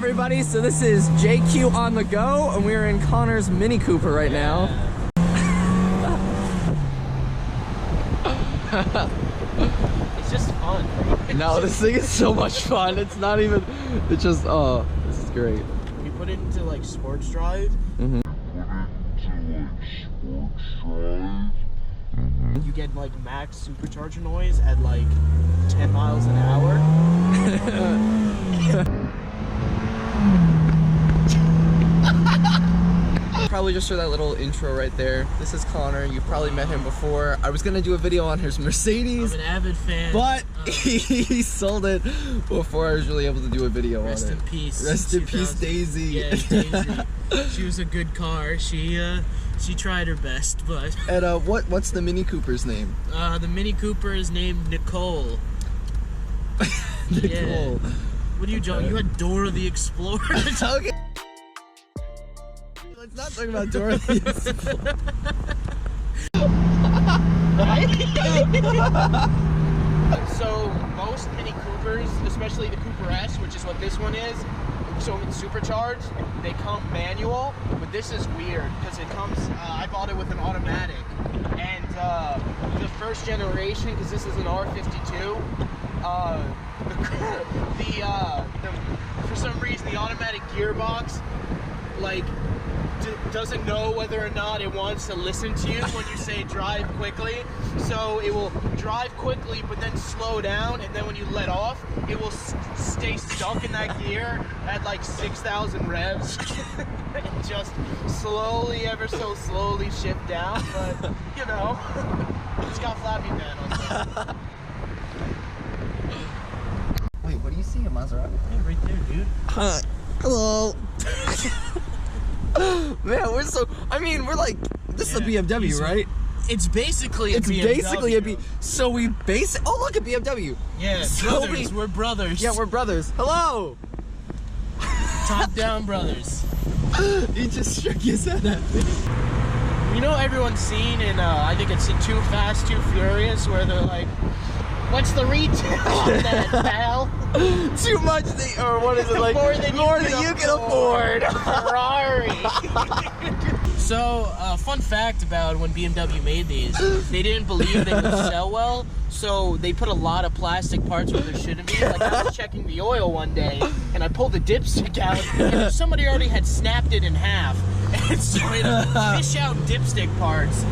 everybody, so this is JQ on the go, and we're in Connor's Mini Cooper right now. It's just fun. No, this thing is so much fun. It's not even, it's just, oh, this is great. You put it into like sports drive. Mm-hmm. You get like max supercharger noise at like 10 miles an hour. Probably just for that little intro right there. This is Connor. You probably met him before. I was gonna do a video on his Mercedes. I'm an avid fan. But he sold it before I was really able to do a video on it. Rest in peace. Rest in peace, Daisy. Yeah, Daisy. She was a good car. She tried her best, but. And what's the Mini Cooper's name? The Mini Cooper is named Nicole. Nicole. Yeah. What are you, John? You had Dora the Explorer. Okay. Let's not talk about Dora the Explorer. So most Mini Coopers, especially the Cooper S, which is what this one is, so it's supercharged, they come manual, but this is weird because it comes, I bought it with an automatic, and the first generation, because this is an R52, for some reason the automatic gearbox, like, doesn't know whether or not it wants to listen to you when you say drive quickly. So it will drive quickly but then slow down, and then when you let off it will stay stuck in that gear at like 6,000 revs and just slowly, ever so slowly shift down. But you know, it's got flappy panels. Wait, what do you see, a Maserati? Yeah, right there, dude. Hello. Man, we're so, I mean, we're like, this is a BMW, right? It's basically a BMW. It's basically a BMW. So we oh, look, a BMW. Yeah, so brothers, we're brothers. Yeah, we're brothers. Hello. Top down brothers. He just shook his head at me. You know, everyone's seen in, I think it's in Too Fast, Too Furious, where they're like, what's the retail on that, pal? Too much, or what is it, like? More than you can afford. Ferrari. So, fun fact about when BMW made these, they didn't believe they would sell well, so they put a lot of plastic parts where there shouldn't be. Like, I was checking the oil one day, and I pulled the dipstick out, and somebody already had snapped it in half, and so it fish out dipstick parts.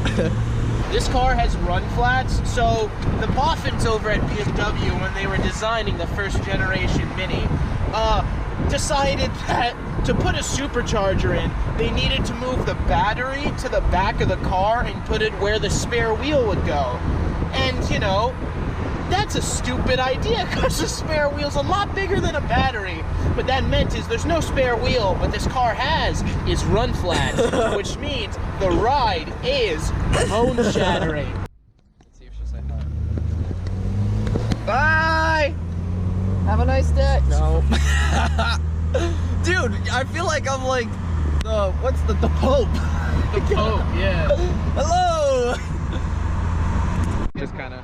This car has run flats, so the boffins over at BMW, when they were designing the first generation Mini, decided that to put a supercharger in, they needed to move the battery to the back of the car and put it where the spare wheel would go. And, you know, that's a stupid idea because the spare wheel's a lot bigger than a battery. What that meant is there's no spare wheel, but this car has is run flats, which means the ride is bone shattering. Let's see if she'll say hi. Bye! Have a nice day. No. Dude, I feel like I'm like the Pope. The Pope, yeah. Hello! Just kind of.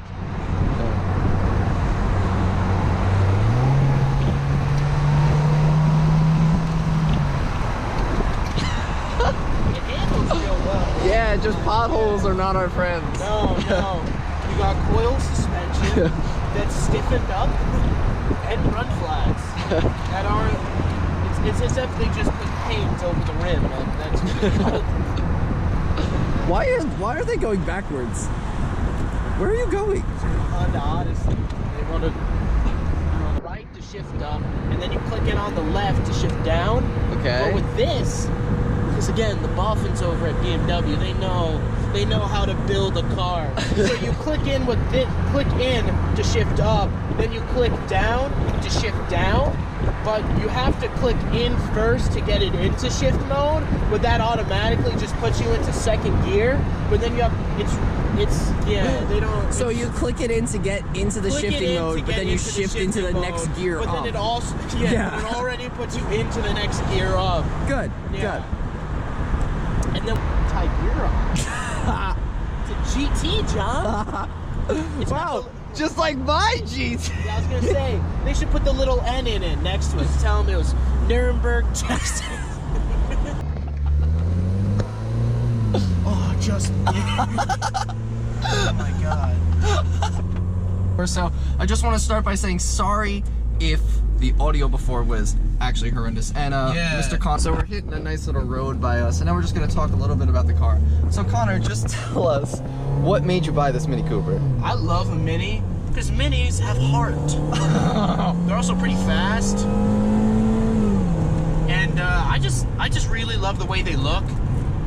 Yeah, just potholes are not our friends. No. You got coil suspension that's stiffened up and run flats that aren't. It's as if they just put paint over the rim. Like, that's Why are they going backwards? Where are you going? Honda Odyssey. They want to right to shift up, and then you click it on the left to shift down. Okay. But with this. Because again, the boffins over at BMW, they know how to build a car. So you click in to shift up, then you click down to shift down, but you have to click in first to get it into shift mode, but that automatically just puts you into second gear. But then you have they don't. So you click it in to get into the shifting mode, but then you shift into the next gear up. But then it also it already puts you into the next gear up. Good. Yeah. And then type gear up. It's a GT, John. Wow, just like my GT. Yeah, I was gonna say they should put the little N in it next to it to tell them it was Nuremberg, Texas. Oh, just. Oh my god. So I just want to start by saying sorry if the audio before was actually horrendous. And Mr. Conor, so we're hitting a nice little road by us, and now we're just going to talk a little bit about the car. So Conor, just tell us, what made you buy this Mini Cooper? I love a Mini because Minis have heart. They're also pretty fast, and I just really love the way they look.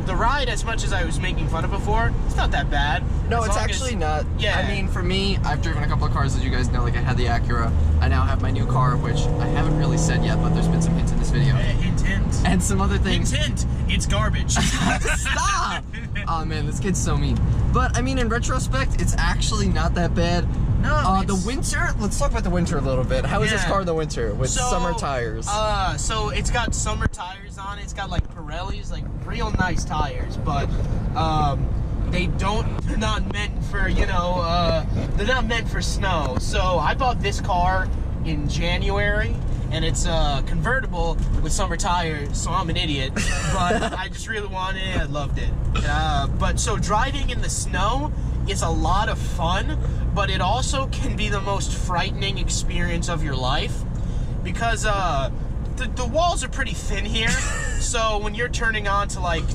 The ride, as much as I was making fun of before, it's not that bad. No, it's actually not. Yeah. I mean, for me, I've driven a couple of cars, as you guys know. Like, I had the Acura. I now have my new car, which I haven't really said yet, but there's been some hints in this video. Hint, hint. And some other things. Hint, hint. It's garbage. Stop! Oh, man, this kid's so mean. But, I mean, in retrospect, it's actually not that bad. No, the winter, let's talk about the winter a little bit. How is this car in the winter with summer tires? So it's got summer tires on it. It's got like Pirellis, like real nice tires, but they're not meant for, you know, they're not meant for snow. So I bought this car in January, and it's convertible with summer tires, so I'm an idiot, but I just really wanted it. I loved it. But so driving in the snow is a lot of fun, but it also can be the most frightening experience of your life, because the walls are pretty thin here. So when you're turning on to like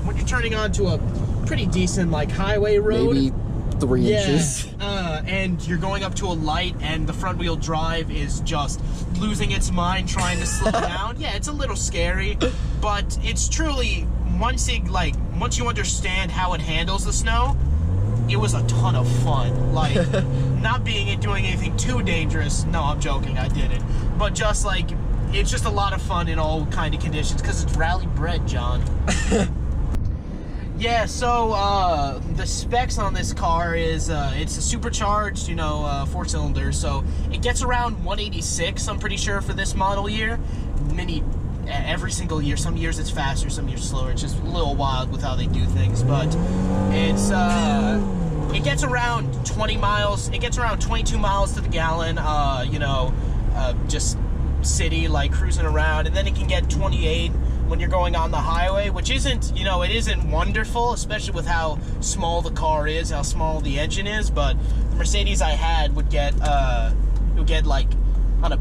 when you're turning on to a pretty decent like highway road, maybe 3 inches. And you're going up to a light, and the front wheel drive is just losing its mind trying to slow down. Yeah, it's a little scary, but it's truly, once you understand how it handles the snow, it was a ton of fun. Like, not doing anything too dangerous. No, I'm joking, I didn't. But just like, it's just a lot of fun in all kind of conditions, because it's rally bred, John. Yeah, so the specs on this car is it's a supercharged, you know, 4-cylinder, so it gets around 186, I'm pretty sure, for this model year. Every single year, some years it's faster, some years slower. It's just a little wild with how they do things, but it's it gets around 20 miles. It gets around 22 miles to the gallon. You know, just city, like cruising around, and then it can get 28 when you're going on the highway, which isn't, you know, it isn't wonderful, especially with how small the car is, how small the engine is. But the Mercedes I had would get like, on a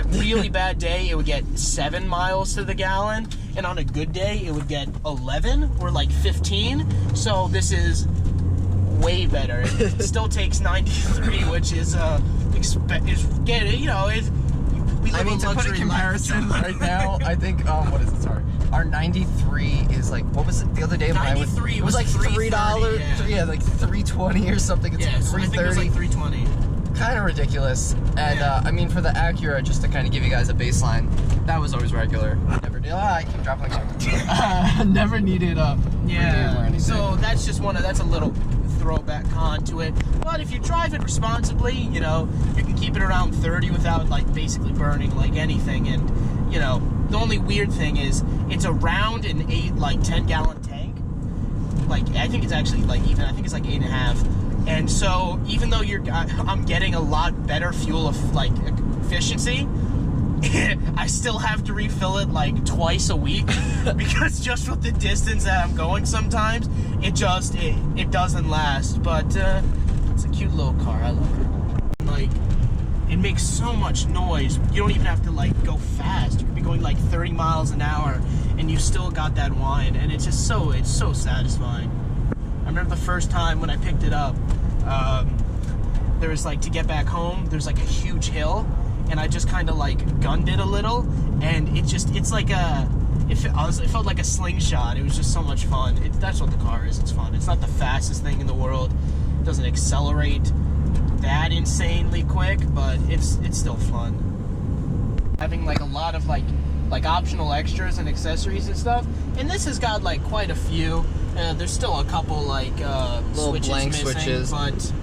really bad day, it would get 7 miles to the gallon, and on a good day, it would get 11 or like 15. So this is way better. It still takes 93, which is getting, you know, I mean, to put a comparison right now, I think, what is it, sorry, our 93 is like, what was it the other day? 93 it was like $3, yeah, like $3.20 or something. It's $3.30. I think it was like $3.20. Kind of ridiculous. And I mean, for the Acura, just to kind of give you guys a baseline, that was always regular. Never did. I keep dropping like never needed a yeah. or anything. So that's just that's a little throwback con to it. But if you drive it responsibly, you know, you can keep it around 30 without like basically burning like anything. And you know, the only weird thing is it's around an 10-gallon tank. Like, I think it's actually like I think it's like 8.5. And so even though I'm getting a lot better fuel efficiency, I still have to refill it like twice a week, because just with the distance that I'm going sometimes, it doesn't last. But it's a cute little car. I love it. Like, it makes so much noise. You don't even have to like go fast. You could be going like 30 miles an hour, and you still got that whine, and it's so satisfying. I remember the first time when I picked it up, there was like, to get back home, there's like a huge hill, and I just kind of like gunned it a little, and it felt like a slingshot. It was just so much fun. That's what the car is. It's fun. It's not the fastest thing in the world. It doesn't accelerate that insanely quick, but it's still fun. Having like a lot of like optional extras and accessories and stuff, and this has got like quite a few. There's still a couple like little switches blank missing, switches, but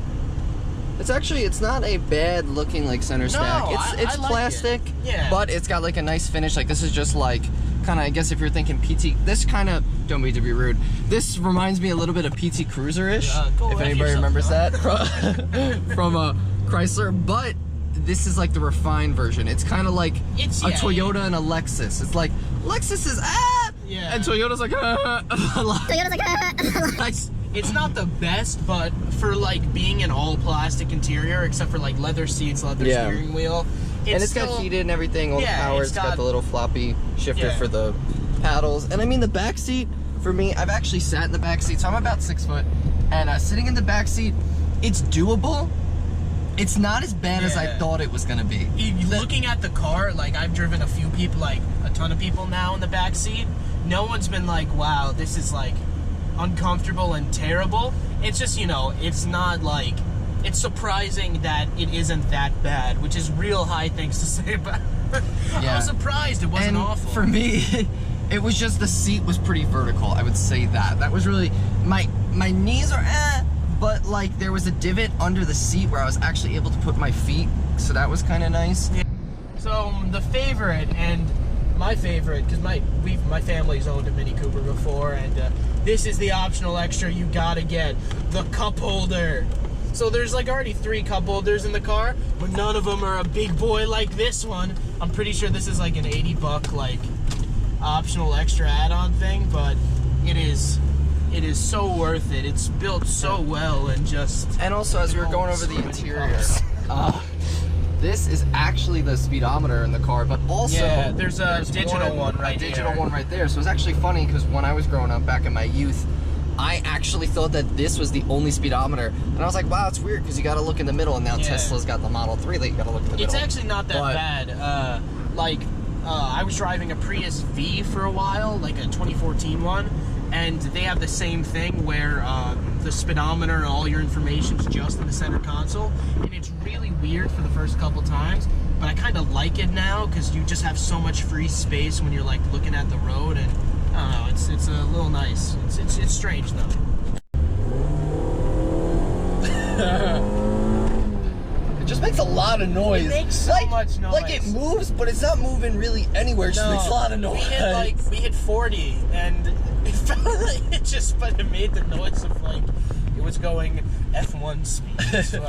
it's not a bad looking like center stack. It's I like plastic, yeah, but it's got like a nice finish. Like, this is just like kind of, I guess if you're thinking PT, this kind of, don't mean to be rude, this reminds me a little bit of PT Cruiser-ish, if anybody remembers that from Chrysler. But this is like the refined version. It's kind of like It's- a yeah, Toyota and a Lexus. It's like Lexus is Yeah. and Toyota's like It's not the best, but for like being an all plastic interior, except for like leather seats, leather Yeah. steering wheel, and it's still, got heated and everything. All Yeah, the power. it's It's got got- the little floppy shifter Yeah. for the paddles. And I mean the back seat for me. I've actually sat in the back seat, so I'm about 6 foot, and sitting in the back seat, it's doable. It's not as bad as I Yeah. thought it was gonna be. Looking at the car, like I've driven a few people, like a ton of people now in the back seat. No one's been like, "Wow, this is like uncomfortable and terrible." It's just, you know, it's not like, it's surprising that it isn't that bad, which is real high things to say about it. Yeah. I was surprised it wasn't And awful. for me, it was just the seat was pretty vertical. I would say that was really my knees are but like there was a divot under the seat where I was actually able to put my feet, so that was kind of nice. Yeah. So the favorite and my favorite, because my family's owned a Mini Cooper before, and this is the optional extra you gotta get, the cup holder. So there's like already 3 cup holders in the car, but none of them are a big boy like this one. I'm pretty sure this is like an $80 like optional extra add-on thing, but it is so worth it. It's built so well, and just, And also, as we were going over the interior, this is actually the speedometer in the car, but also Yeah, there's a digital one right a digital here. one right there. So it's actually funny because when I was growing up back in my youth, I actually thought that this was the only speedometer, and I was like, wow, it's weird because you got to look in the middle, and now Yeah. Tesla's got the Model 3 that you got to look in the middle. It's actually not that But- bad. I was driving a Prius V for a while, like a 2014 one, and they have the same thing where the speedometer and all your information's just in the center console, and it's really weird for the first couple times, but I kind of like it now because you just have so much free space when you're like looking at the road, and I don't know, it's a little nice. It's strange though. It just makes a lot of noise. It makes so much noise. Like it moves, but it's not moving really anywhere. It just makes a lot of noise. We hit 40, and it felt like but it made the noise of like it was going F1 speed. So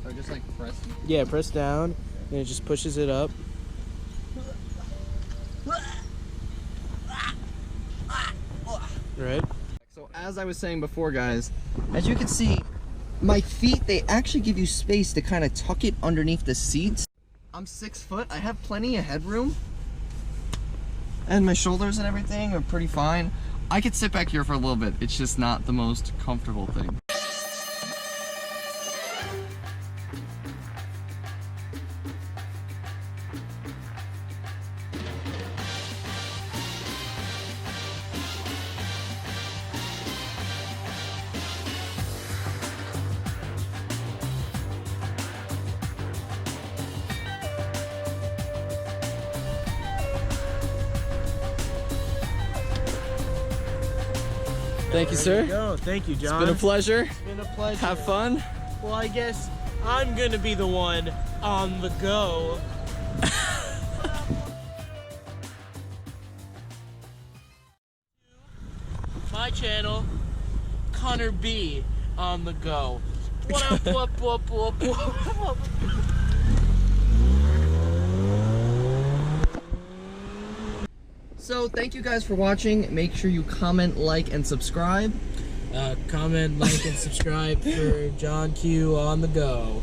So just like press. yeah, press down, and it just pushes it up. Right. So as I was saying before, guys, as you can see, my feet, they actually give you space to kind of tuck it underneath the seats. I'm 6 foot. I have plenty of headroom. And my shoulders and everything are pretty fine. I could sit back here for a little bit. It's just not the most comfortable thing. Thank you, sir. Go. Thank you, John. It's been a pleasure. It's been a pleasure. Have fun. Well, I guess I'm gonna be the one on the go. My channel, Conor B on the go. What up, whoop, whoop, whoop, whoop. So thank you guys for watching. Make sure you comment, like, and subscribe. Comment, like, and subscribe for John Q on the go.